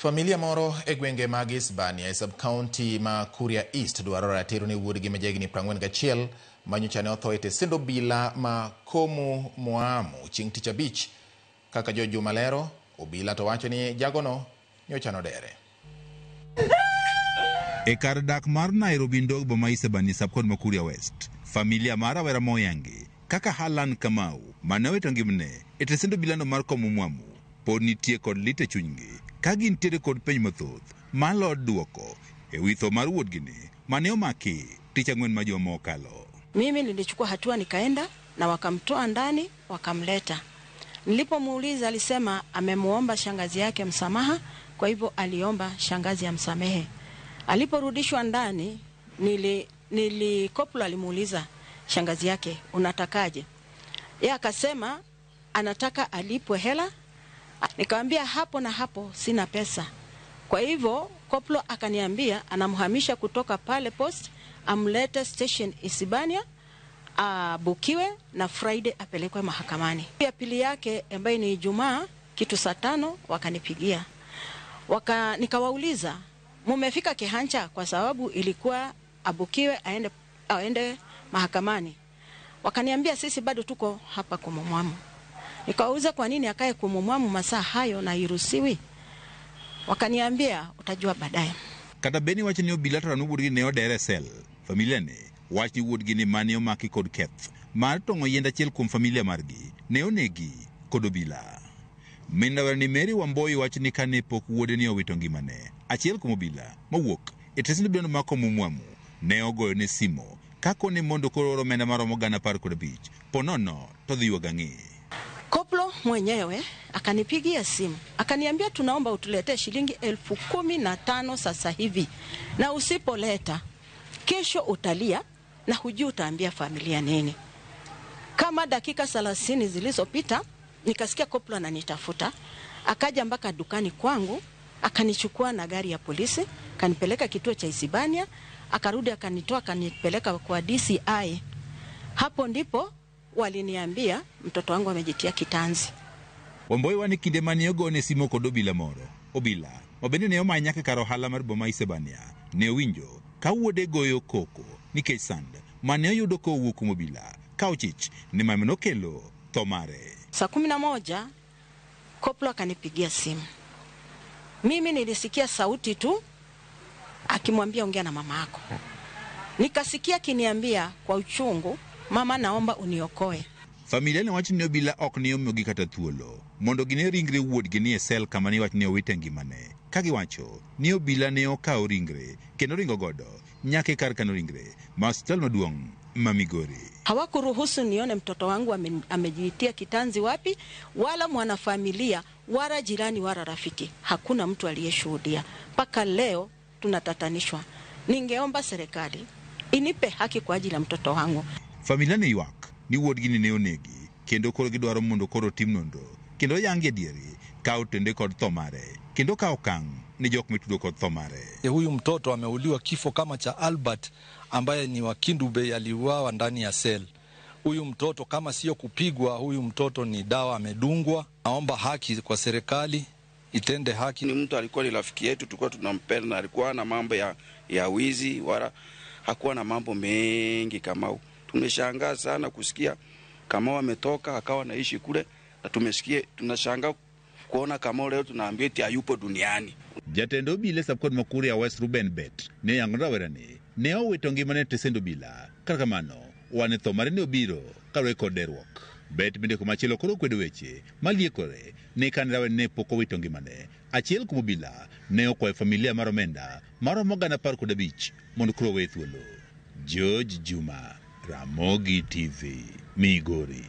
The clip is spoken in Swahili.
Familia moro e gwenge mag Hispania e sub-county ma Kuria East dwaro ratiro ni wuodgi ma jahigni 41 manyocha ne otho e tesend obila ma Komu Moamu chieng' tich abich. Kaka Juma lero, obila to wacho ni jagono nyocha nodere. E kar dak mar Nairobi ndog boma Hispania sub-county ma Kuria West, familia mar rawera Moyangi kaka Halan Kamau mane owito ngimne e tesend obila no mar Komu Moamu pod nitie kod lit e chunygi ka gintiere kod penj mathoth malod duoko e wi tho mar wuodgini mane omaki tich ang'wen ma juma mokalo. Mimi nilichukua hatua, nikaenda na wakamtoa ndani wakamleta. Nilipomuuliza alisema amemuomba shangazi yake msamaha, kwa hivyo aliomba shangazi amsamehe. Aliporudishwa ndani koplo alimuuliza shangazi yake, unatakaje? Yeye akasema anataka alipwe hela. Nikamwambia hapo na hapo sina pesa. Kwa hivyo koplo akaniambia anamhamisha kutoka pale post amlete station Hispania, bukiwe na Friday apelekwe mahakamani. Ya pili yake ambayo ni Ijumaa kitu saa 5 wakanipigia. Nikawauliza mumefika Kihancha, kwa sababu ilikuwa abukiwe aende mahakamani. Wakaniambia sisi bado tuko hapa Komu Moamu. Nikawauliza kwa nini akae Komu Moamu masaa hayo na iruhusiwi? Wakaniambia utajua baadaye. Kata beni wacho ni obila to wuodgi ne odere sel. Familia ne wacho ni wuodgi ni mane omaki kod keth mar tong'o yiend achiel kuom familia margi ne onegi kod obila. Min rawera ni Mary Wamboi wacho ni kane pok wuode ni owito ngimane, achiel kuom obila mawuok e tesend obila ma Komu Moamu ne ogoyo ne simo kakone mondo koro oro omenda maromo 15,000 ponono to dhi yuaga ng'i. Koplo mwenyewe akanipigia simu akaniambia tunaomba utuletee shilingi 15,000 sasa hivi, na usipoleta kesho utalia na hujui utaambia familia nini. Kama dakika 30 zilizopita nikasikia koplo ananitafuta, akaja mpaka dukani kwangu, akanichukua na gari ya polisi, kanipeleka kituo cha Hispania, akarudi akanitoa kanipeleka kwa DCI. Hapo ndipo waliniambia mtoto wangu amejitia kitanzi. Wamboi wani kinde mane ogone simo kod obila moro. Obila mabende ne omanya kar ohala mar boma Hispania ne owinjo ka wuode goyo koko nikech sand mane oyudo kowuok kuom obila ka ochich ni mama nokelo tho mare. Saa 11 koplo akanipigia simu. Mimi nilisikia sauti tu akimwambia ongea na mama yako. Nikasikia kiniambia kwa uchungu, mama naomba uniokoe. Familia ne wacho ni obila ok ni omiyogi kata thuolo mondo gine ringre wuodgi ni e sel kama ne wacho ni owite ngimane. Ka giwacho ni obila ne okawo ringre kendo ringo godo nyaka kar kano ringre ma hospital maduong' ma Migori. Hawakuruhusu nione mtoto wangu amejitia kitanzi wapi, wala mwanafamilia wala jirani wala rafiki. Hakuna mtu aliyeshuhudia. Paka leo tunatatanishwa. Ningeomba serikali inipe haki kwa ajili ya mtoto wangu. Familia ne ywak ni wuodgi ne onegi kendo koro gidwaro mondo koro tim nonro kendo yangi dieri kaw tende kod tho mare kendo kaw okang' ni jok mitudo kod tho mare. Huyu mtoto ameuliwa kifo kama cha Albert ambaye ni wa Kindube, aliuawa ndani ya sel. Huyu mtoto kama sio kupigwa, huyu mtoto ni dawa amedungwa. Naomba haki kwa serikali itende haki. Ni mtu alikuwa ni rafiki yetu, tulikuwa tunampenda, na alikuwa na mambo ya wizi wala hakuwa na mambo mengi kama. Tumeshangaa sana kusikia kama ametoka akawa naishi kule, na tunashangaa kuona kama leo tunaambia eti hayupo duniani. Jatend obila sub-county ma Kuria West Ruben Bet ne yango rawera ne owito ngimane tesend obila. Kar kamano wane tho mare ne obiro kaluwore kod derruok. Bet bende komachielo koro kwedo weche maliekore ne kan rawera ne pok owito ngimane. Achiel kuom obila ne okwayo familia mar omenda maromo 15,000 mondo koro we thuolo. George Juma, Ramogi TV, Migori.